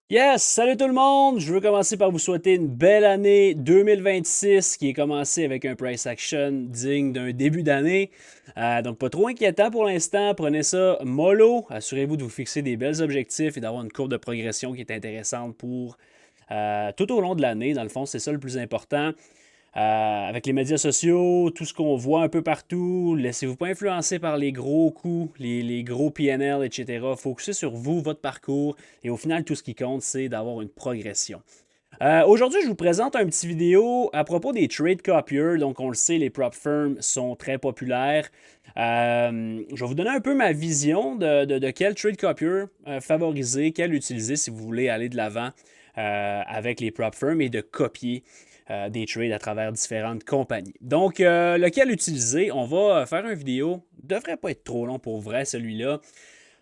Yes! Salut tout le monde! Je veux commencer par vous souhaiter une belle année 2026 qui est commencée avec un price action digne d'un début d'année. Donc pas trop inquiétant pour l'instant. Prenez ça mollo. Assurez-vous de vous fixer des belles objectifs et d'avoir une courbe de progression qui est intéressante pour tout au long de l'année. Dans le fond, c'est ça le plus important. Avec les médias sociaux, tout ce qu'on voit un peu partout, laissez-vous pas influencer par les gros coups, les gros PNL, etc. Focussez sur vous, votre parcours, et au final, tout ce qui compte, c'est d'avoir une progression. Aujourd'hui, je vous présente un petit vidéo à propos des trade copiers. Donc, on le sait, les prop firms sont très populaires. Je vais vous donner un peu ma vision de quel trade copier favoriser, quel utiliser si vous voulez aller de l'avant avec les prop firms et de copier des trades à travers différentes compagnies. Donc, lequel utiliser? On va faire une vidéo. Devrait pas être trop long pour vrai, celui-là.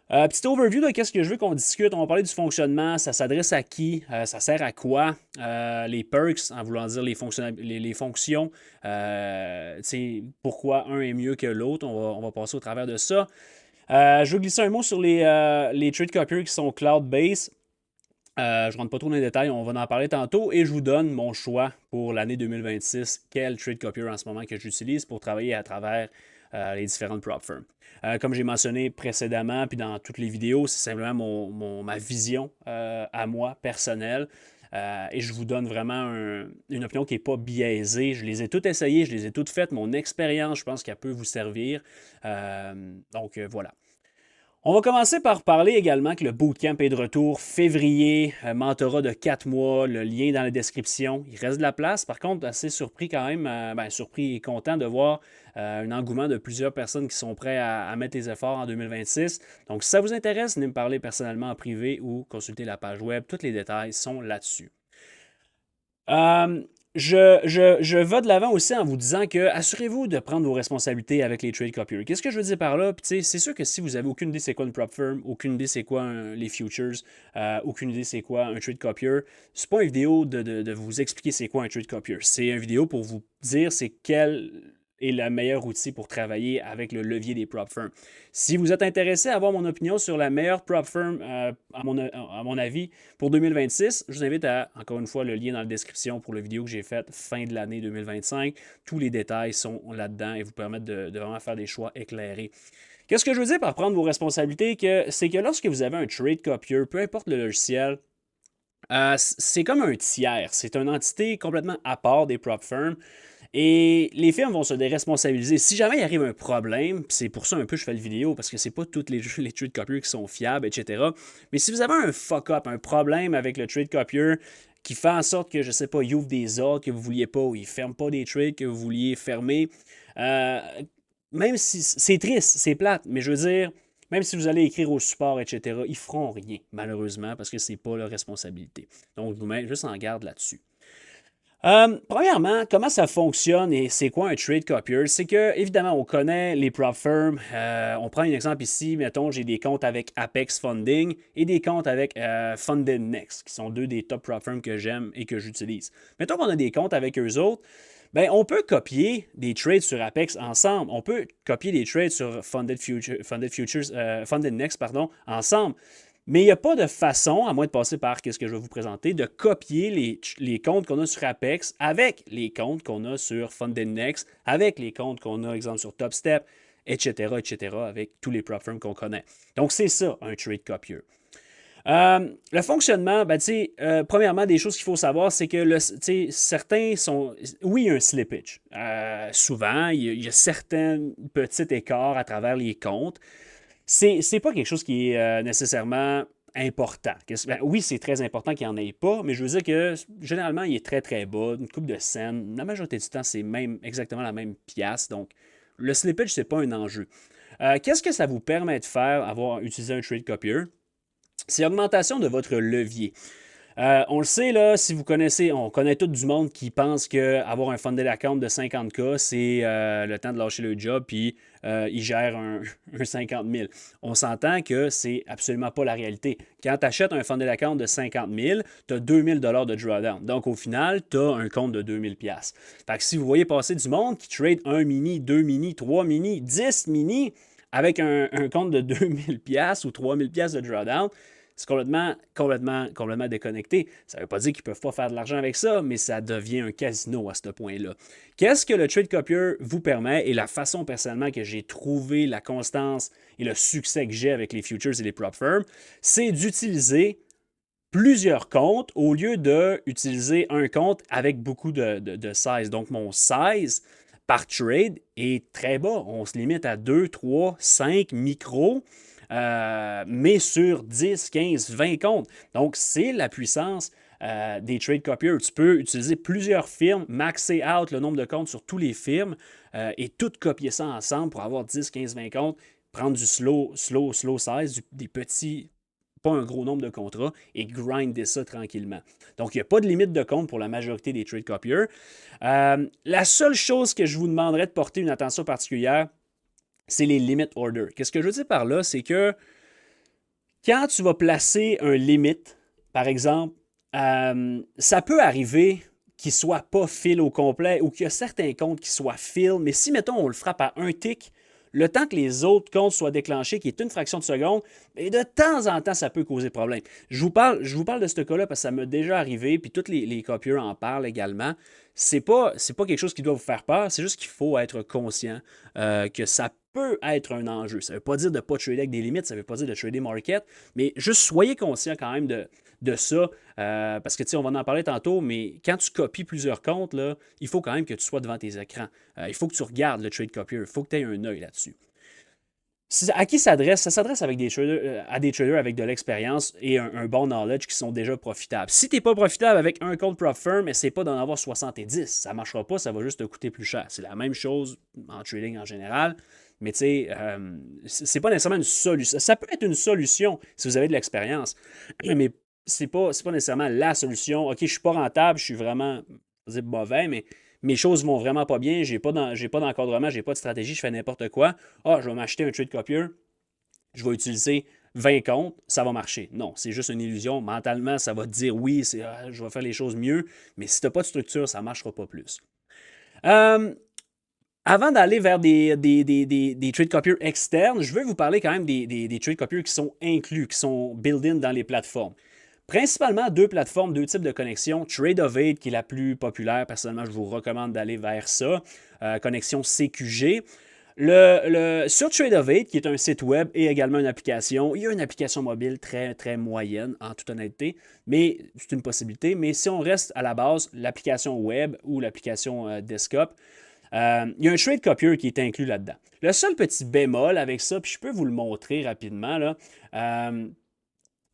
Petit overview de qu'est-ce que je veux qu'on discute. On va parler du fonctionnement. Ça s'adresse à qui? Ça sert à quoi? Les perks, en voulant dire les fonctions. Pourquoi un est mieux que l'autre. On va passer au travers de ça. Je veux glisser un mot sur les trade copiers qui sont cloud-based. Je ne rentre pas trop dans les détails, on va en parler tantôt et je vous donne mon choix pour l'année 2026, quel trade copier en ce moment que j'utilise pour travailler à travers les différentes prop firms. Comme j'ai mentionné précédemment, puis dans toutes les vidéos, c'est simplement ma vision à moi personnelle. Et je vous donne vraiment une opinion qui n'est pas biaisée. Je les ai toutes essayées, je les ai toutes faites. Mon expérience, je pense qu'elle peut vous servir. Voilà. On va commencer par parler également que le bootcamp est de retour février, mentorat de 4 mois, le lien dans la description. Il reste de la place. Par contre, assez surpris quand même, surpris et content de voir un engouement de plusieurs personnes qui sont prêts à mettre les efforts en 2026. Donc, si ça vous intéresse, venez me parler personnellement en privé ou consulter la page web. Tous les détails sont là-dessus. Euh, je vais de l'avant aussi en vous disant que assurez-vous de prendre vos responsabilités avec les trade copiers. Qu'est-ce que je veux dire par là? Puis, c'est sûr que si vous avez aucune idée c'est quoi une prop firm, aucune idée c'est quoi les futures, aucune idée c'est quoi un trade copier, c'est pas une vidéo de vous expliquer c'est quoi un trade copier. C'est une vidéo pour vous dire c'est quel est le meilleur outil pour travailler avec le levier des prop firms. Si vous êtes intéressé à avoir mon opinion sur la meilleure prop firm, à mon avis, pour 2026, je vous invite à, encore une fois, le lien dans la description pour la vidéo que j'ai faite fin de l'année 2025. Tous les détails sont là-dedans et vous permettent de vraiment faire des choix éclairés. Qu'est-ce que je veux dire par prendre vos responsabilités? C'est que lorsque vous avez un trade copier, peu importe le logiciel, c'est comme un tiers. C'est une entité complètement à part des prop firms. Et les firmes vont se déresponsabiliser. Si jamais il arrive un problème, c'est pour ça un peu que je fais la vidéo, parce que c'est pas tous les trade copiers qui sont fiables, etc. Mais si vous avez un fuck-up, un problème avec le trade copier qui fait en sorte que, je sais pas, il ouvre des ordres que vous vouliez pas, ou il ferme pas des trades que vous vouliez fermer, euh, même si c'est triste, c'est plate, mais je veux dire, même si vous allez écrire au support, etc., ils feront rien, malheureusement, parce que c'est pas leur responsabilité. Donc, je vous mets juste en garde là-dessus. Premièrement, comment ça fonctionne et c'est quoi un trade copier? C'est que, évidemment, on connaît les prop firms. On prend un exemple ici, mettons, j'ai des comptes avec Apex Funding et des comptes avec Funded Next, qui sont deux des top prop firms que j'aime et que j'utilise. Mettons qu'on a des comptes avec eux autres. Ben, on peut copier des trades sur Apex ensemble. On peut copier des trades sur Funded Next, pardon, ensemble. Mais il n'y a pas de façon, à moins de passer par ce que je vais vous présenter, de copier les comptes qu'on a sur Apex avec les comptes qu'on a sur Funded Next, avec les comptes qu'on a, exemple, sur TopStep, etc., avec tous les prop firms qu'on connaît. Donc, c'est ça, un trade copier. Le fonctionnement, premièrement, des choses qu'il faut savoir, c'est que certains sont. Oui, il y a un slippage. Souvent, il y a certains petits écarts à travers les comptes. C'est pas quelque chose qui est nécessairement important. Oui, c'est très important qu'il n'y en ait pas, mais je veux dire que généralement, il est très très bas, une coupe de scène. La majorité du temps, c'est même exactement la même pièce. Donc, le slippage, c'est pas un enjeu. Qu'est-ce que ça vous permet de faire, avoir utilisé un trade copier? C'est l'augmentation de votre levier. On le sait, là, si vous connaissez, on connaît tout du monde qui pense qu'avoir un funded account de 50K, c'est le temps de lâcher le job, puis il gère un 50 000. On s'entend que c'est absolument pas la réalité. Quand tu achètes un funded account de 50 000, tu as 2 000 de drawdown. Donc, au final, tu as un compte de 2 000 pièces. Fait que si vous voyez passer du monde qui trade 1 mini, 2 mini, 3 mini, 10 mini, avec un compte de 2 000 pièces ou 3 000 pièces de drawdown, c'est complètement déconnecté. Ça ne veut pas dire qu'ils ne peuvent pas faire de l'argent avec ça, mais ça devient un casino à ce point-là. Qu'est-ce que le Trade Copier vous permet et la façon personnellement que j'ai trouvé la constance et le succès que j'ai avec les futures et les prop firms, c'est d'utiliser plusieurs comptes au lieu d'utiliser un compte avec beaucoup de size. Donc, mon size par trade est très bas. On se limite à 2, 3, 5 micros. Mais sur 10, 15, 20 comptes. Donc, c'est la puissance des trade copiers. Tu peux utiliser plusieurs firmes, maxer out le nombre de comptes sur tous les firmes et tout copier ça ensemble pour avoir 10, 15, 20 comptes, prendre du slow size, des petits, pas un gros nombre de contrats et grinder ça tranquillement. Donc, il n'y a pas de limite de compte pour la majorité des trade copiers. La seule chose que je vous demanderais de porter une attention particulière, c'est les limit orders. Qu'est-ce que je veux dire par là? C'est que quand tu vas placer un limit, par exemple, ça peut arriver qu'il ne soit pas fill au complet ou qu'il y a certains comptes qui soient fill, mais si, mettons, on le frappe à un tick, le temps que les autres comptes soient déclenchés, qui est une fraction de seconde, et de temps en temps, ça peut causer problème. Je vous parle de ce cas-là parce que ça m'est déjà arrivé, puis tous les copieurs en parlent également. C'est pas quelque chose qui doit vous faire peur, c'est juste qu'il faut être conscient que ça peut être un enjeu. Ça ne veut pas dire de ne pas trader avec des limites, ça ne veut pas dire de trader market, mais juste soyez conscient quand même de ça, parce que, tu sais, on va en parler tantôt, mais quand tu copies plusieurs comptes, là, il faut quand même que tu sois devant tes écrans. Il faut que tu regardes le trade copier, il faut que tu aies un œil là-dessus. À qui s'adresse? Ça s'adresse avec à des traders avec de l'expérience et un bon knowledge qui sont déjà profitables. Si tu n'es pas profitable avec un compte prop firm, essaie pas d'en avoir 70. Ça ne marchera pas, ça va juste te coûter plus cher. C'est la même chose en trading en général. Mais tu sais, c'est pas nécessairement une solution. Ça peut être une solution si vous avez de l'expérience, mais c'est pas nécessairement la solution. OK, je suis pas rentable, je suis vraiment, je vais dire mauvais, mais mes choses vont vraiment pas bien, j'ai pas d'encadrement, j'ai pas de stratégie, je fais n'importe quoi. Ah, je vais m'acheter un trade copier, je vais utiliser 20 comptes, ça va marcher. Non, c'est juste une illusion. Mentalement, ça va te dire oui, je vais faire les choses mieux, mais si tu n'as pas de structure, ça ne marchera pas plus. Avant d'aller vers des trade copiers externes, je veux vous parler quand même des trade copiers qui sont inclus, qui sont built-in dans les plateformes. Principalement deux plateformes, deux types de connexions. Trade of Aid, qui est la plus populaire. Personnellement, je vous recommande d'aller vers ça. Connexion CQG. Sur Trade of Aid, qui est un site web et également une application, il y a une application mobile très, très moyenne, en toute honnêteté, mais c'est une possibilité. Mais si on reste à la base, l'application web ou l'application desktop, il y a un trade copier qui est inclus là-dedans. Le seul petit bémol avec ça, puis je peux vous le montrer rapidement, là,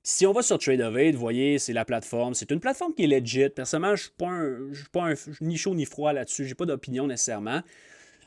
si on va sur Trade of Aid, vous voyez, c'est la plateforme. C'est une plateforme qui est legit. Personnellement, je ne suis pas ni chaud ni froid là-dessus. Je n'ai pas d'opinion nécessairement.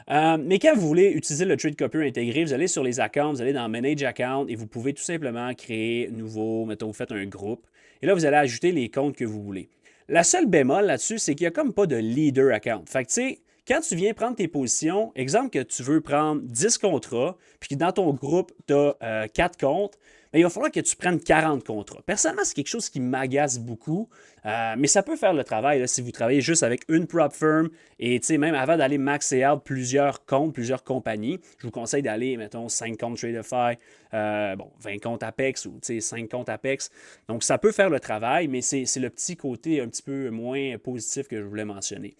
Mais quand vous voulez utiliser le Trade Copier intégré, vous allez sur les accounts, vous allez dans Manage Account et vous pouvez tout simplement créer nouveau, mettons, vous faites un groupe. Et là, vous allez ajouter les comptes que vous voulez. La seule bémol là-dessus, c'est qu'il n'y a comme pas de leader account. Fait que, tu sais, quand tu viens prendre tes positions, exemple que tu veux prendre 10 contrats, puis que dans ton groupe, tu as 4 comptes, bien, il va falloir que tu prennes 40 contrats. Personnellement, c'est quelque chose qui m'agace beaucoup, mais ça peut faire le travail là, si vous travaillez juste avec une prop firm et même avant d'aller maxer out plusieurs comptes, plusieurs compagnies, je vous conseille d'aller, mettons, 5 comptes Tradify, 20 comptes Apex ou 5 comptes Apex. Donc, ça peut faire le travail, mais c'est le petit côté un petit peu moins positif que je voulais mentionner.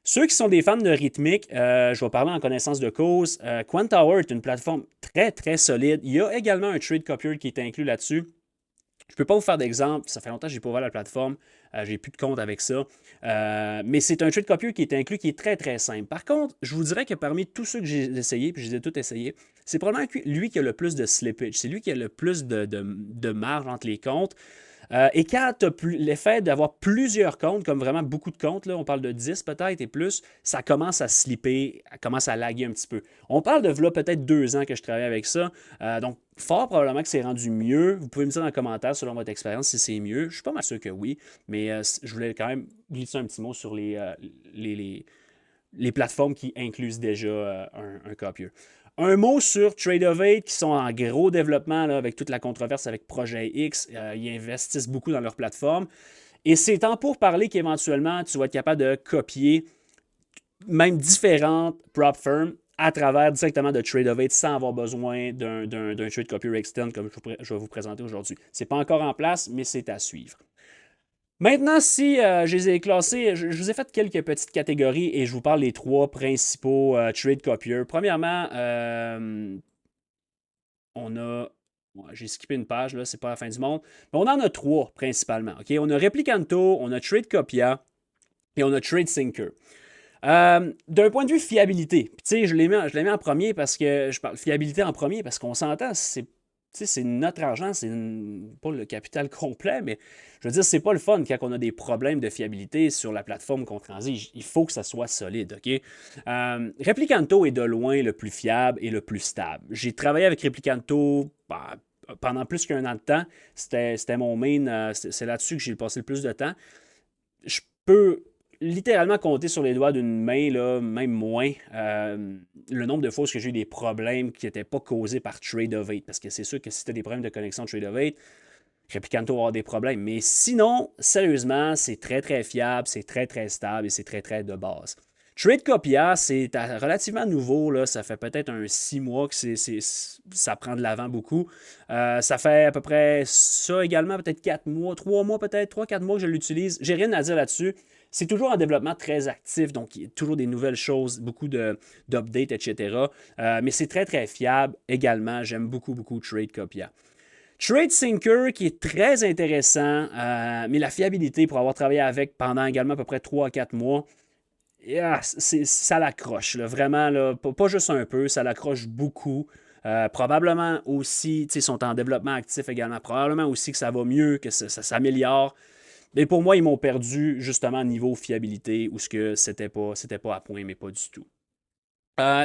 Ceux qui sont des fans de rythmique, je vais parler en connaissance de cause. Quantower est une plateforme très, très solide. Il y a également un trade copier qui est inclus là-dessus. Je ne peux pas vous faire d'exemple. Ça fait longtemps que je n'ai pas ouvert la plateforme. Je n'ai plus de compte avec ça. Mais c'est un trade copier qui est inclus, qui est très, très simple. Par contre, je vous dirais que parmi tous ceux que j'ai essayés, puis je les ai tous essayés, c'est probablement lui qui a le plus de slippage. C'est lui qui a le plus de marge entre les comptes. Et quand tu as l'effet d'avoir plusieurs comptes, comme vraiment beaucoup de comptes, là, on parle de 10 peut-être et plus, ça commence à slipper, ça commence à laguer un petit peu. On parle de là peut-être 2 ans que je travaille avec ça. Donc, fort probablement que c'est rendu mieux. Vous pouvez me dire dans les commentaires selon votre expérience si c'est mieux. Je suis pas mal sûr que oui, mais je voulais quand même glisser un petit mot sur les plateformes qui incluent déjà un copier. Un mot sur Trade-of-Eight qui sont en gros développement là, avec toute la controverse avec Projet X. Ils investissent beaucoup dans leur plateforme. Et c'est en pourparler qu'éventuellement, tu vas être capable de copier même différentes prop firms à travers directement de Trade-of-Eight sans avoir besoin d'un trade copier externe comme je vais vous présenter aujourd'hui. Ce n'est pas encore en place, mais c'est à suivre. Maintenant, si je les ai classés, je vous ai fait quelques petites catégories et je vous parle des 3 principaux trade copiers. Premièrement, on a. J'ai skippé une page, là, c'est pas la fin du monde. Mais on en a 3 principalement. OK? On a Replicanto, on a Tradecopia et on a TradeSyncer. D'un point de vue fiabilité, puis tu sais, je l'ai mis en premier parce que je parle fiabilité en premier parce qu'on s'entend, c'est notre argent, c'est pas le capital complet, mais je veux dire, c'est pas le fun quand on a des problèmes de fiabilité sur la plateforme qu'on transige. Il faut que ça soit solide, OK? Replicanto est de loin le plus fiable et le plus stable. J'ai travaillé avec Replicanto pendant plus qu'1 an de temps. C'était mon main, c'est là-dessus que j'ai passé le plus de temps. Je peux littéralement compter sur les doigts d'une main, là, même moins, le nombre de fois que j'ai eu des problèmes qui n'étaient pas causés par Trade-of-Eight. Parce que c'est sûr que si tu as des problèmes de connexion Trade-of-Eight, Replicanto va avoir des problèmes. Mais sinon, sérieusement, c'est très, très fiable, c'est très, très stable et c'est très, très de base. Tradecopia, c'est relativement nouveau. Là. Ça fait peut-être 6 mois que ça prend de l'avant beaucoup. Ça fait à peu près ça également, peut-être 4 mois, 3 mois peut-être, 3-4 mois que je l'utilise. J'ai rien à dire là-dessus. C'est toujours en développement très actif, donc il y a toujours des nouvelles choses, beaucoup d'updates, etc. Mais c'est très, très fiable également. J'aime beaucoup, beaucoup Tradecopia. TradeSyncer, qui est très intéressant, mais la fiabilité pour avoir travaillé avec pendant également à peu près 3 à 4 mois, ça l'accroche. Là, vraiment, là, pas juste un peu, ça l'accroche beaucoup. Probablement aussi, ils sont en développement actif également. Probablement aussi que ça va mieux, que ça s'améliore. Mais pour moi, ils m'ont perdu justement niveau fiabilité ou ce que c'était pas à point, mais pas du tout.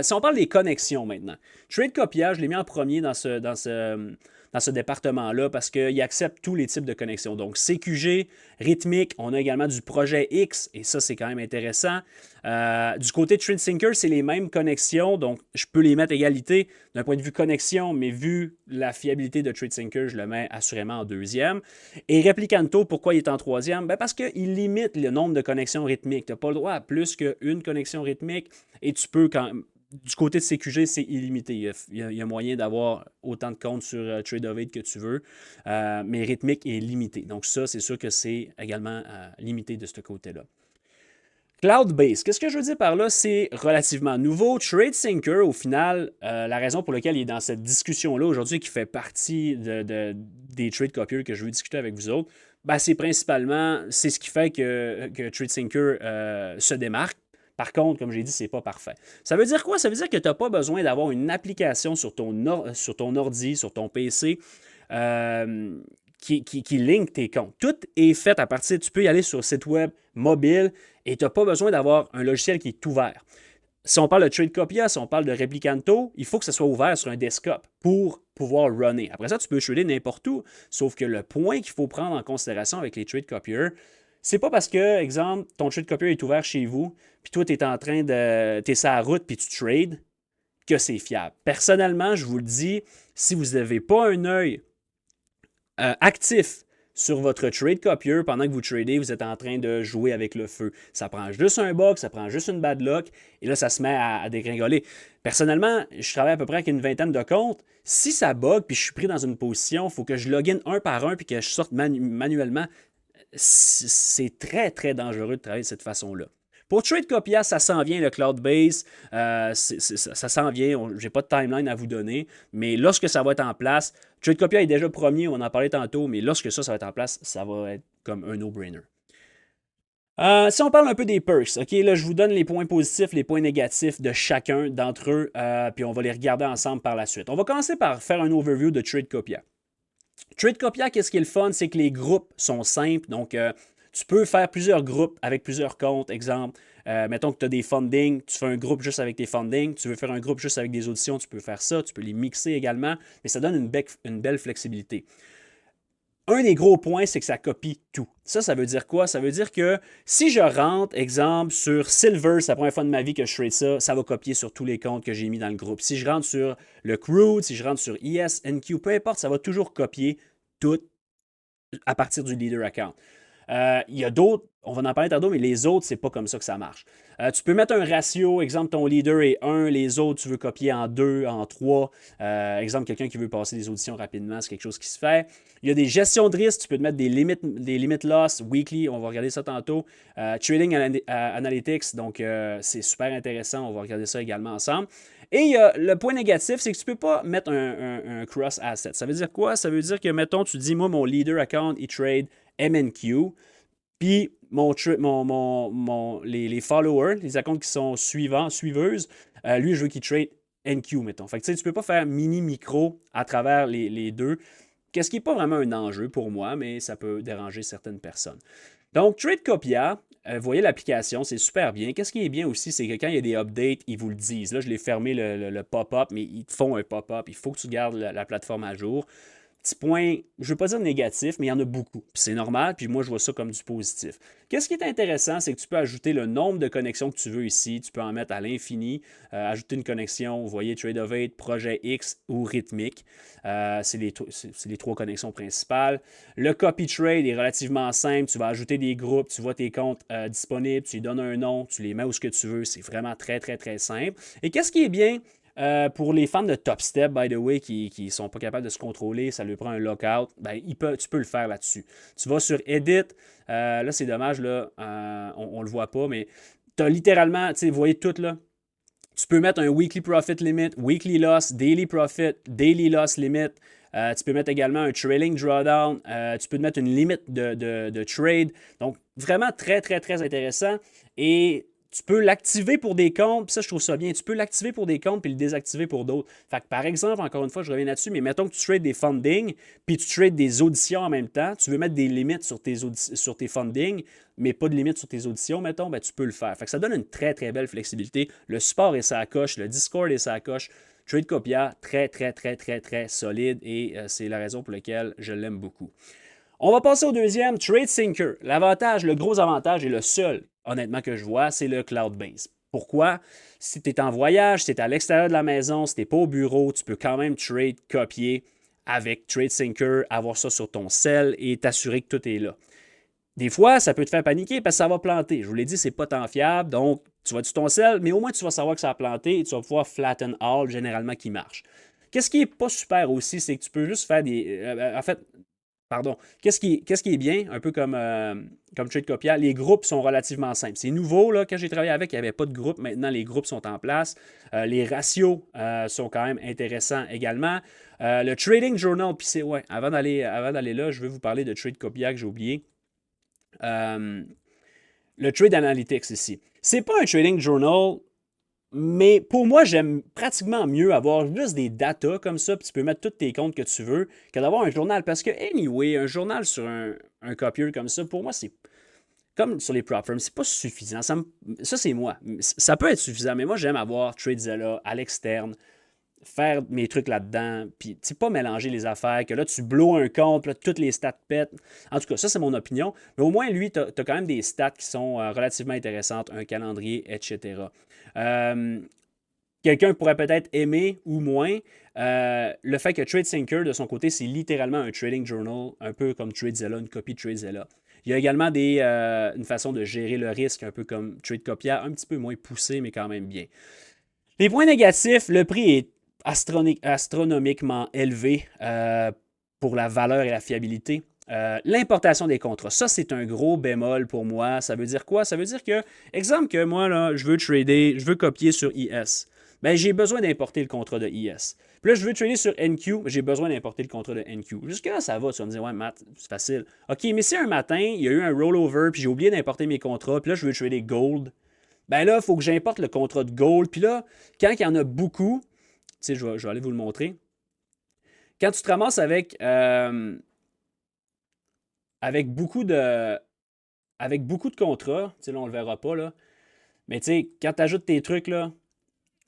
Si on parle des connexions maintenant, Tradecopia, je l'ai mis en premier dans ce département-là parce qu'il accepte tous les types de connexions. Donc, CQG, rythmique, on a également du projet X, et ça, c'est quand même intéressant. Du côté de TradeSyncer, c'est les mêmes connexions, donc je peux les mettre égalité d'un point de vue connexion, mais vu la fiabilité de TradeSyncer, je le mets assurément en deuxième. Et Replicanto, pourquoi il est en troisième? Ben parce qu'il limite le nombre de connexions rythmiques. Tu n'as pas le droit à plus qu'une connexion rythmique, et tu peux quand même. Du côté de CQG, c'est illimité. Il y a moyen d'avoir autant de comptes sur Trade-of-Eight que tu veux, mais rythmique est limité. Donc ça, c'est sûr que c'est également limité de ce côté-là. Cloud-based, qu'est-ce que je veux dire par là? C'est relativement nouveau. TradeSyncer, au final, la raison pour laquelle il est dans cette discussion-là aujourd'hui, qui fait partie des trade copiers que je veux discuter avec vous autres, ben, c'est principalement, c'est ce qui fait que TradeSyncer se démarque. Par contre, comme j'ai dit, ce n'est pas parfait. Ça veut dire quoi? Ça veut dire que tu n'as pas besoin d'avoir une application sur ton ordi, sur ton PC, qui link tes comptes. Tout est fait à partir, tu peux y aller sur le site web mobile et tu n'as pas besoin d'avoir un logiciel qui est ouvert. Si on parle de Tradecopia, si on parle de Replicanto, il faut que ce soit ouvert sur un desktop pour pouvoir runner. Après ça, tu peux trader n'importe où, sauf que le point qu'il faut prendre en considération avec les trade copiers, c'est pas parce que, exemple, ton trade copier est ouvert chez vous, puis toi, tu es en train de. Tu es sur la route, puis tu trades, que c'est fiable. Personnellement, je vous le dis, si vous n'avez pas un œil actif sur votre trade copier, pendant que vous tradez, vous êtes en train de jouer avec le feu. Ça prend juste un bug, ça prend juste une bad luck, et là, ça se met à dégringoler. Personnellement, je travaille à peu près avec une vingtaine de comptes. Si ça bug, puis je suis pris dans une position, il faut que je login un par un, puis que je sorte manuellement. C'est très, très dangereux de travailler de cette façon-là. Pour Tradecopia, ça s'en vient, le cloud-based, ça s'en vient, je n'ai pas de timeline à vous donner, mais lorsque ça va être en place, Tradecopia est déjà premier, on en parlait tantôt, mais lorsque ça va être en place, ça va être comme un no-brainer. Si on parle un peu des perks, ok, là je vous donne les points positifs, les points négatifs de chacun d'entre eux, puis on va les regarder ensemble par la suite. On va commencer par faire un overview de Tradecopia. TradeCopia, qu'est-ce qui est le fun? C'est que les groupes sont simples. Donc, tu peux faire plusieurs groupes avec plusieurs comptes. Exemple, mettons que tu as des fundings, tu fais un groupe juste avec tes fundings. Tu veux faire un groupe juste avec des auditions, tu peux faire ça. Tu peux les mixer également. Mais ça donne une belle flexibilité. Un des gros points, c'est que ça copie tout. Ça veut dire quoi? Ça veut dire que si je rentre, exemple, sur Silver, c'est la première fois de ma vie que je trade ça, ça va copier sur tous les comptes que j'ai mis dans le groupe. Si je rentre sur le Crude, si je rentre sur ES, NQ, peu importe, ça va toujours copier tout à partir du leader account. Il y a d'autres, on va en parler tantôt, mais les autres, c'est pas comme ça que ça marche. Tu peux mettre un ratio, exemple, ton leader est 1, les autres, tu veux copier en 2, en 3. Exemple, quelqu'un qui veut passer des auditions rapidement, c'est quelque chose qui se fait. Il y a des gestions de risque, tu peux te mettre des limites loss weekly, on va regarder ça tantôt. Trading Analytics, donc c'est super intéressant, on va regarder ça également ensemble. Et le point négatif, c'est que tu ne peux pas mettre un cross-asset. Ça veut dire quoi? Ça veut dire que, mettons, tu dis, moi, mon leader account, il trade MNQ, puis les followers, les accounts qui sont suiveuses, lui, je veux qu'il trade NQ, mettons. Fait que tu ne peux pas faire mini-micro à travers les deux. Qu'est-ce qui n'est pas vraiment un enjeu pour moi, mais ça peut déranger certaines personnes. Donc, TradeCopia, vous voyez l'application, c'est super bien. Qu'est-ce qui est bien aussi, c'est que quand il y a des updates, ils vous le disent. Là, je l'ai fermé le pop-up, mais ils te font un pop-up. Il faut que tu gardes la plateforme à jour. Petit point, je ne veux pas dire négatif, mais il y en a beaucoup. C'est normal, puis moi, je vois ça comme du positif. Qu'est-ce qui est intéressant, c'est que tu peux ajouter le nombre de connexions que tu veux ici. Tu peux en mettre à l'infini. Ajouter une connexion, vous voyez, Trade of 8, Projet X ou Rythmique. C'est les trois connexions principales. Le copy trade est relativement simple. Tu vas ajouter des groupes, tu vois tes comptes disponibles, tu lui donnes un nom, tu les mets où ce que tu veux. C'est vraiment très, très, très simple. Et qu'est-ce qui est bien? Pour les fans de Top Step, by the way, qui ne sont pas capables de se contrôler, ça lui prend un lockout, ben, tu peux le faire là-dessus. Tu vas sur Edit, là c'est dommage, là, on ne le voit pas, mais tu as littéralement, tu sais, vous voyez tout là. Tu peux mettre un Weekly Profit Limit, Weekly Loss, Daily Profit, Daily Loss Limit. Tu peux mettre également un Trailing Drawdown. Tu peux mettre une limite de trade. Donc, vraiment très, très, très intéressant. Et tu peux l'activer pour des comptes, puis ça, je trouve ça bien. Tu peux l'activer pour des comptes puis le désactiver pour d'autres. Fait que, par exemple, encore une fois, je reviens là-dessus, mais mettons que tu trades des fundings puis tu trades des auditions en même temps. Tu veux mettre des limites sur tes fundings, mais pas de limite sur tes auditions, mettons, ben, tu peux le faire. Fait que ça donne une très, très belle flexibilité. Le support est sa coche, le Discord est sa coche. TradeCopia, très, très, très, très, très solide et c'est la raison pour laquelle je l'aime beaucoup. On va passer au deuxième, TradeSyncer. L'avantage, le gros avantage et le seul, honnêtement, que je vois, c'est le cloud base. Pourquoi? Si tu es en voyage, si tu es à l'extérieur de la maison, si tu n'es pas au bureau, tu peux quand même trade, copier avec TradeSyncer, avoir ça sur ton cell et t'assurer que tout est là. Des fois, ça peut te faire paniquer parce que ça va planter. Je vous l'ai dit, c'est pas tant fiable, donc tu vas sur ton cell, mais au moins tu vas savoir que ça a planté et tu vas pouvoir flatten all généralement qui marche. Qu'est-ce qui n'est pas super aussi, c'est que tu peux juste faire des. En fait, pardon. Qu'est-ce qui est bien, un peu comme TradeCopia, les groupes sont relativement simples. C'est nouveau, là, quand j'ai travaillé avec, il n'y avait pas de groupe. Maintenant, les groupes sont en place. Les ratios sont quand même intéressants également. Le Trading Journal, puis c'est, ouais, avant d'aller là, je vais vous parler de TradeCopia que j'ai oublié. Le Trade Analytics ici. C'est pas un Trading Journal, mais pour moi, j'aime pratiquement mieux avoir juste des datas comme ça, puis tu peux mettre tous tes comptes que tu veux, que d'avoir un journal. Parce que, anyway, un journal sur un copier comme ça, pour moi, c'est comme sur les prop firms, c'est pas suffisant. Ça c'est moi. Ça peut être suffisant, mais moi, j'aime avoir TradeZilla à l'externe, faire mes trucs là-dedans, puis pas mélanger les affaires, que là, tu blows un compte, là, toutes les stats pètent. En tout cas, ça, c'est mon opinion. Mais au moins, lui, tu as quand même des stats qui sont relativement intéressantes, un calendrier, etc. Quelqu'un pourrait peut-être aimer ou moins le fait que TradeSyncer, de son côté, c'est littéralement un trading journal, un peu comme TradeZilla, une copie de TradeZilla. Il y a également une façon de gérer le risque, un peu comme TradeCopia, un petit peu moins poussé, mais quand même bien. Les points négatifs, le prix est astronomiquement élevé pour la valeur et la fiabilité. L'importation des contrats, ça c'est un gros bémol pour moi. Ça veut dire quoi? Ça veut dire que, exemple que moi, là, je veux trader, je veux copier sur IS. Ben, j'ai besoin d'importer le contrat de IS. Puis là, je veux trader sur NQ, j'ai besoin d'importer le contrat de NQ. Jusque-là, ça va. Tu vas me dire, ouais, Matt, c'est facile. OK, mais si un matin, il y a eu un rollover, puis j'ai oublié d'importer mes contrats, puis là, je veux trader gold, ben là, il faut que j'importe le contrat de gold. Puis là, quand il y en a beaucoup, tu sais, je vais aller vous le montrer. quand tu te ramasses avec beaucoup de, avec beaucoup de contrats, tu sais, là, on le verra pas, là, mais tu sais, quand tu ajoutes tes trucs, là,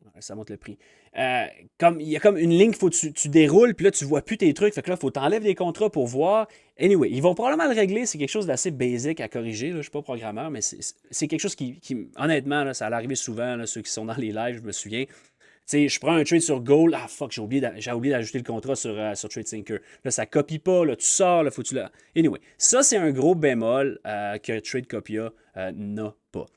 ouais, ça monte le prix. Euh, Comme, il y a comme une ligne qu'il faut que tu déroules, puis là, tu vois plus tes trucs. Fait que là, il faut t'enlèves des contrats pour voir. Anyway, ils vont probablement le régler. C'est quelque chose d'assez basic à corriger. Là. Je ne suis pas programmeur, mais c'est quelque chose honnêtement, là, ça allait arriver souvent, là, ceux qui sont dans les lives, je me souviens. Tu sais, je prends un trade sur Gold. Ah, fuck, j'ai oublié d'ajouter le contrat sur TradeSyncer. Là, ça copie pas. Là, tu sors. Là, faut que tu la... Anyway, ça, c'est un gros bémol que TradeCopia n'a pas.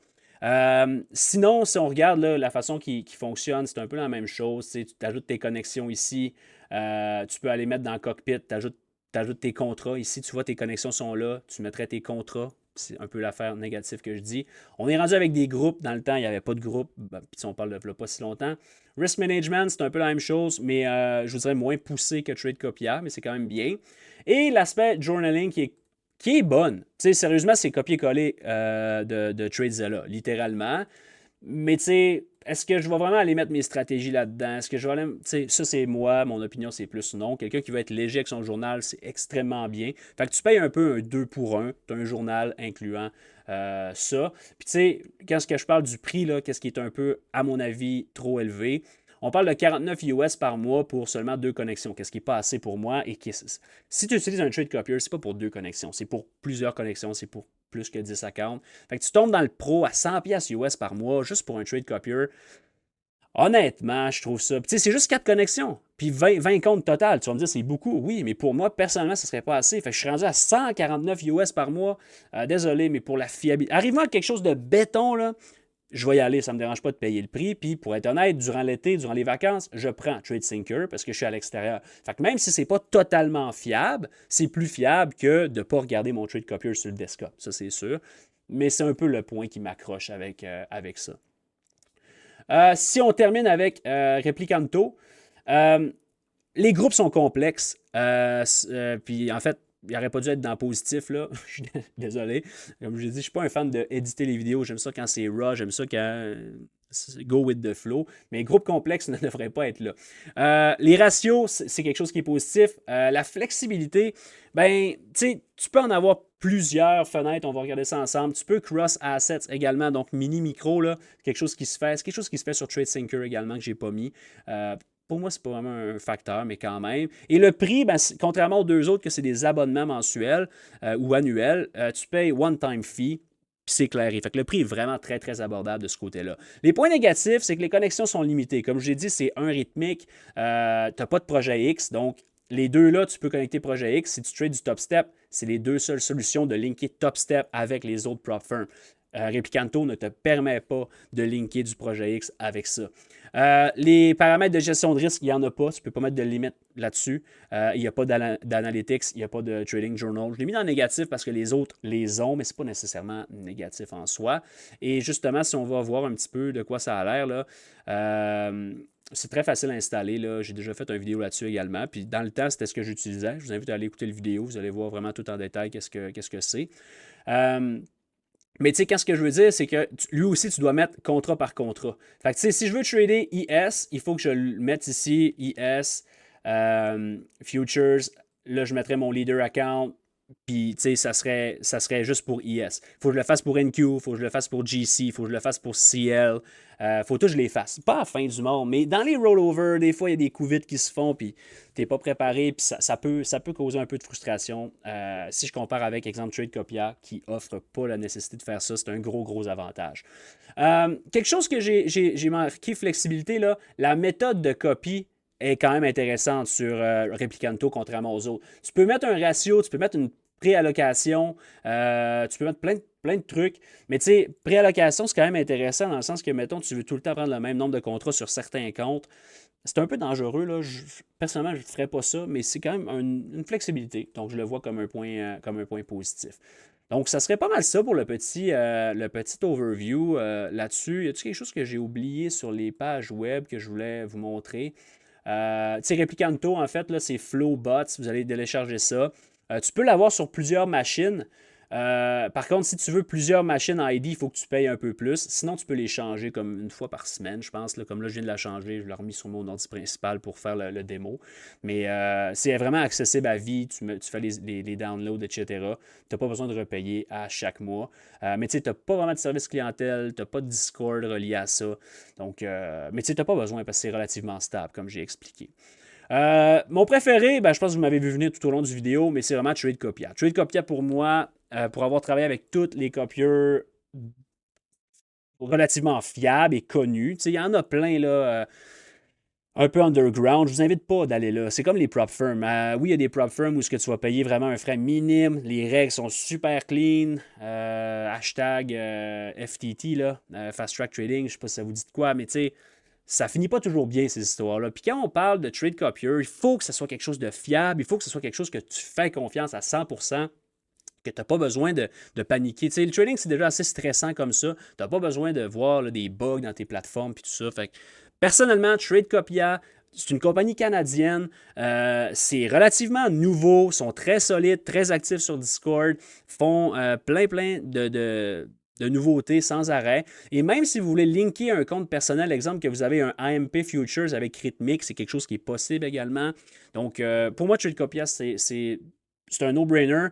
Sinon, si on regarde là, la façon qui fonctionne, c'est un peu la même chose. Tu ajoutes tes connexions ici. Tu peux aller mettre dans le cockpit, tu ajoutes tes contrats. Ici, tu vois, tes connexions sont là. Tu mettrais tes contrats. C'est un peu l'affaire négative que je dis. On est rendu avec des groupes. Dans le temps, il n'y avait pas de groupe. Ben, puis on parle de là, pas si longtemps. Risk Management, c'est un peu la même chose, mais je vous dirais moins poussé que TradeCopia, mais c'est quand même bien. Et l'aspect journaling qui est bonne. Tu sais, sérieusement, c'est copier-coller de TradeZilla, littéralement. Mais tu sais, est-ce que je vais vraiment aller mettre mes stratégies là-dedans? Est-ce que je vais aller. Tu sais, ça, c'est moi, mon opinion, c'est plus non. Quelqu'un qui veut être léger avec son journal, c'est extrêmement bien. Fait que tu payes un peu un 2 pour 1. Tu as un journal incluant ça. Puis tu sais, quand ce que je parle du prix, là, qu'est-ce qui est un peu, à mon avis, trop élevé? On parle de 49 US par mois pour seulement 2 connexions, qu'est-ce qui n'est pas assez pour moi. Si tu utilises un trade copier, c'est pas pour 2 connexions, c'est pour plusieurs connexions, c'est pour plus que 10 accounts. Fait que tu tombes dans le pro à 100 pièces US par mois juste pour un trade copier. Honnêtement, je trouve ça. Tu sais, c'est juste 4 connexions. Puis 20 comptes total. Tu vas me dire, c'est beaucoup. Oui, mais pour moi, personnellement, ce ne serait pas assez. Fait que je suis rendu à 149 US par mois. Désolé, mais pour la fiabilité. Arrive-moi à quelque chose de béton, là je vais y aller, ça ne me dérange pas de payer le prix. Puis, pour être honnête, durant l'été, durant les vacances, je prends TradeSyncer parce que je suis à l'extérieur. Fait que même si ce n'est pas totalement fiable, c'est plus fiable que de ne pas regarder mon trade copier sur le desktop. Ça, c'est sûr. Mais c'est un peu le point qui m'accroche avec ça. Si on termine avec Replicanto, les groupes sont complexes. Puis, en fait, il n'aurait pas dû être dans positif, là. Je suis désolé. Comme je l'ai dit, je ne suis pas un fan d'éditer les vidéos. J'aime ça quand c'est raw, j'aime ça quand go with the flow. Mais groupe complexe ne devrait pas être là. Les ratios, c'est quelque chose qui est positif. La flexibilité, ben, tu sais, tu peux en avoir plusieurs fenêtres. On va regarder ça ensemble. Tu peux cross assets également, donc mini-micro, là. Quelque chose qui se fait. C'est quelque chose qui se fait sur TradeSyncer également que je n'ai pas mis. Pour moi, c'est pas vraiment un facteur, mais quand même. Et le prix, ben, contrairement aux deux autres, que c'est des abonnements mensuels ou annuels, tu payes one-time fee, puis c'est clairé. Fait que le prix est vraiment très, très abordable de ce côté-là. Les points négatifs, c'est que les connexions sont limitées. Comme je l'ai dit, c'est un rythmique. Tu n'as pas de projet X, donc les deux là, tu peux connecter projet X. Si tu trades du top step, c'est les deux seules solutions de linker top step avec les autres prop firms. Replicanto ne te permet pas de linker du projet X avec ça. Les paramètres de gestion de risque, il n'y en a pas. Tu ne peux pas mettre de limite là-dessus. Il n'y a pas d'analytics, il n'y a pas de trading journal. Je l'ai mis dans négatif parce que les autres les ont, mais ce n'est pas nécessairement négatif en soi. Et justement, si on va voir un petit peu de quoi ça a l'air, là, c'est très facile à installer. J'ai déjà fait une vidéo là-dessus également. Puis dans le temps, c'était ce que j'utilisais. Je vous invite à aller écouter la vidéo. Vous allez voir vraiment tout en détail qu'est-ce que c'est. Mais tu sais, qu'est-ce que je veux dire, c'est que lui aussi, tu dois mettre contrat par contrat. Fait que tu sais, si je veux trader IS, il faut que je le mette ici, IS, Futures. Là, je mettrais mon leader account. Puis, tu sais, ça serait juste pour IS. Il faut que je le fasse pour NQ, il faut que je le fasse pour GC, il faut que je le fasse pour CL. Faut que je les fasse. Pas à la fin du monde, mais dans les rollovers, des fois, il y a des coups vite qui se font, puis tu n'es pas préparé, puis ça peut causer un peu de frustration. Si je compare avec, exemple, TradeCopia, qui offre pas la nécessité de faire ça, c'est un gros, gros avantage. Quelque chose que j'ai marqué, flexibilité, là, la méthode de copie est quand même intéressante sur Replicanto, contrairement aux autres. Tu peux mettre un ratio, tu peux mettre une préallocation, tu peux mettre plein de trucs. Mais tu sais, préallocation, c'est quand même intéressant dans le sens que, mettons, tu veux tout le temps prendre le même nombre de contrats sur certains comptes. C'est un peu dangereux, là. Personnellement, je ne ferais pas ça, mais c'est quand même une flexibilité. Donc, je le vois comme un point positif. Donc, ça serait pas mal ça pour le petit overview là-dessus. Y a-t-il quelque chose que j'ai oublié sur les pages web que je voulais vous montrer? Tu sais, Replicanto, en fait, là, c'est Flowbots. Vous allez télécharger ça. Tu peux l'avoir sur plusieurs machines. Par contre, si tu veux plusieurs machines ID, il faut que tu payes un peu plus. Sinon, tu peux les changer comme une fois par semaine, je pense. Là, comme là, je viens de la changer, je l'ai remis sur mon ordi principal pour faire le démo. Mais c'est vraiment accessible à vie. Tu fais les downloads, etc. Tu n'as pas besoin de repayer à chaque mois. Mais tu sais, tu n'as pas vraiment de service clientèle, tu n'as pas de Discord relié à ça. Donc, mais tu sais, tu n'as pas besoin parce que c'est relativement stable, comme j'ai expliqué. Mon préféré, ben, je pense que vous m'avez vu venir tout au long du vidéo, mais c'est vraiment TradeCopia. TradeCopia, pour moi, pour avoir travaillé avec tous les copieurs relativement fiables et connus, il y en a plein là, un peu underground. Je vous invite pas d'aller là. C'est comme les prop firms. Oui, il y a des prop firms où ce que tu vas payer vraiment un frais minime. Les règles sont super clean. Hashtag FTT, là, Fast Track Trading, je ne sais pas si ça vous dit de quoi, mais tu sais, ça finit pas toujours bien, ces histoires-là. Puis quand on parle de trade copier, il faut que ce soit quelque chose de fiable, il faut que ce soit quelque chose que tu fais confiance à 100%, que tu n'as pas besoin de paniquer. Tu sais, le trading, c'est déjà assez stressant comme ça. Tu n'as pas besoin de voir là, des bugs dans tes plateformes et tout ça. Fait que, personnellement, TradeCopia, c'est une compagnie canadienne. C'est relativement nouveau, sont très solides, très actifs sur Discord, font plein de nouveautés sans arrêt. Et même si vous voulez linker un compte personnel, exemple que vous avez un AMP Futures avec Rhythmic, c'est quelque chose qui est possible également. Donc, pour moi, TradeCopia, c'est un no-brainer.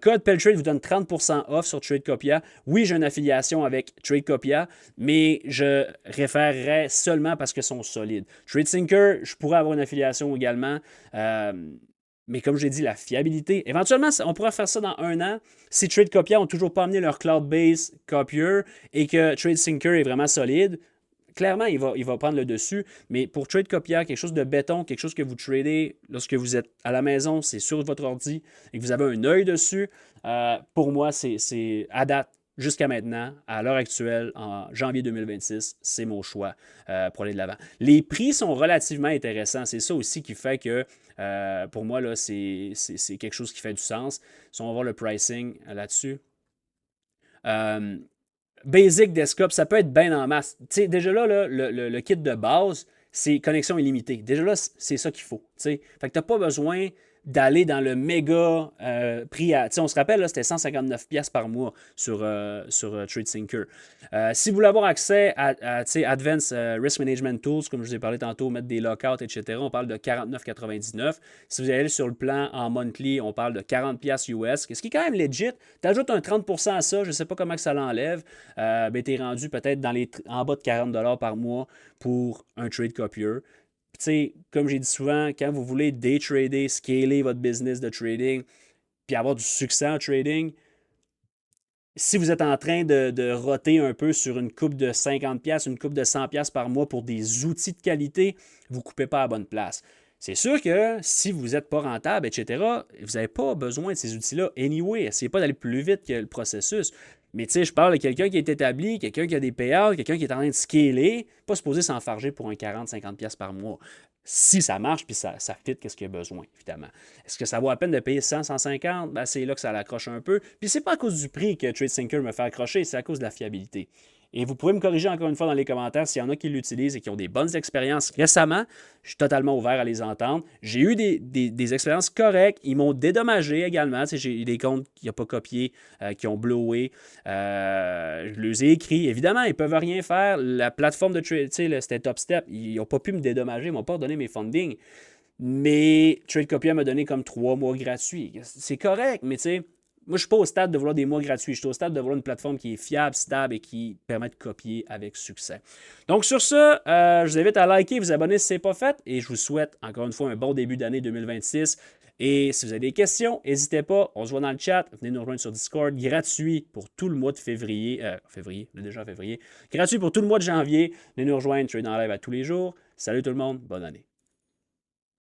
Code Peltrade vous donne 30% off sur TradeCopia. Oui, j'ai une affiliation avec TradeCopia, mais je référerais seulement parce qu'ils sont solides. TradeSyncer, je pourrais avoir une affiliation également. Mais comme j'ai dit, la fiabilité. Éventuellement, on pourrait faire ça dans un an si TradeCopia n'ont toujours pas amené leur cloud-based copier et que TradeSyncer est vraiment solide. Clairement, il va prendre le dessus, mais pour TradeCopia, quelque chose de béton, quelque chose que vous tradez lorsque vous êtes à la maison, c'est sur votre ordi et que vous avez un œil dessus, pour moi, c'est à date, jusqu'à maintenant, à l'heure actuelle, en janvier 2026, c'est mon choix pour aller de l'avant. Les prix sont relativement intéressants. C'est ça aussi qui fait que, pour moi, là, c'est quelque chose qui fait du sens. Si on va voir le pricing là-dessus. Basic Desktop, ça peut être bien en masse. T'sais, déjà là, le kit de base, c'est connexion illimitée. Déjà là, c'est ça qu'il faut. T'sais. Fait que tu n'as pas besoin d'aller dans le méga prix. On se rappelle, là, c'était 159$ par mois sur TradeSyncer. Si vous voulez avoir accès à Advanced Risk Management Tools, comme je vous ai parlé tantôt, mettre des lockouts, etc., on parle de 49,99$. Si vous allez sur le plan en monthly, on parle de 40$ US, ce qui est quand même legit. Tu ajoutes un 30% à ça, je ne sais pas comment que ça l'enlève. Ben, tu es rendu peut-être en bas de 40$ par mois pour un trade copier. Comme j'ai dit souvent, quand vous voulez day trader, scaler votre business de trading, puis avoir du succès en trading, si vous êtes en train de roter un peu sur une coupe de 50$, une coupe de 100$ par mois pour des outils de qualité, vous ne coupez pas à la bonne place. C'est sûr que si vous n'êtes pas rentable, etc., vous n'avez pas besoin de ces outils-là. Anyway, essayez pas d'aller plus vite que le processus. Mais tu sais, je parle de quelqu'un qui est établi, quelqu'un qui a des payouts, quelqu'un qui est en train de scaler, pas supposé s'enfarger pour un 40-50$ par mois. Si ça marche, puis ça fit qu'est-ce qu'il y a besoin, évidemment. Est-ce que ça vaut la peine de payer 100, 150? Ben, c'est là que ça l'accroche un peu. Puis c'est pas à cause du prix que TradeSyncer me fait accrocher, c'est à cause de la fiabilité. Et vous pouvez me corriger encore une fois dans les commentaires s'il y en a qui l'utilisent et qui ont des bonnes expériences récemment. Je suis totalement ouvert à les entendre. J'ai eu des expériences correctes. Ils m'ont dédommagé également. J'ai des comptes qui n'ont pas copié, qui ont blowé. Je les ai écrits. Évidemment, ils ne peuvent rien faire. La plateforme de trade, c'était Top Step. Ils n'ont pas pu me dédommager. Ils ne m'ont pas redonné mes fundings. Mais TradeCopia m'a donné comme 3 mois gratuits. C'est correct, mais tu sais, moi, je ne suis pas au stade de vouloir des mois gratuits. Je suis au stade de vouloir une plateforme qui est fiable, stable et qui permet de copier avec succès. Donc, sur ce, je vous invite à liker, vous abonner si ce n'est pas fait. Et je vous souhaite, encore une fois, un bon début d'année 2026. Et si vous avez des questions, n'hésitez pas. On se voit dans le chat. Venez nous rejoindre sur Discord. Gratuit pour tout le mois de février. On est déjà en février. Gratuit pour tout le mois de janvier. Venez nous rejoindre. Trade en live à tous les jours. Salut tout le monde. Bonne année.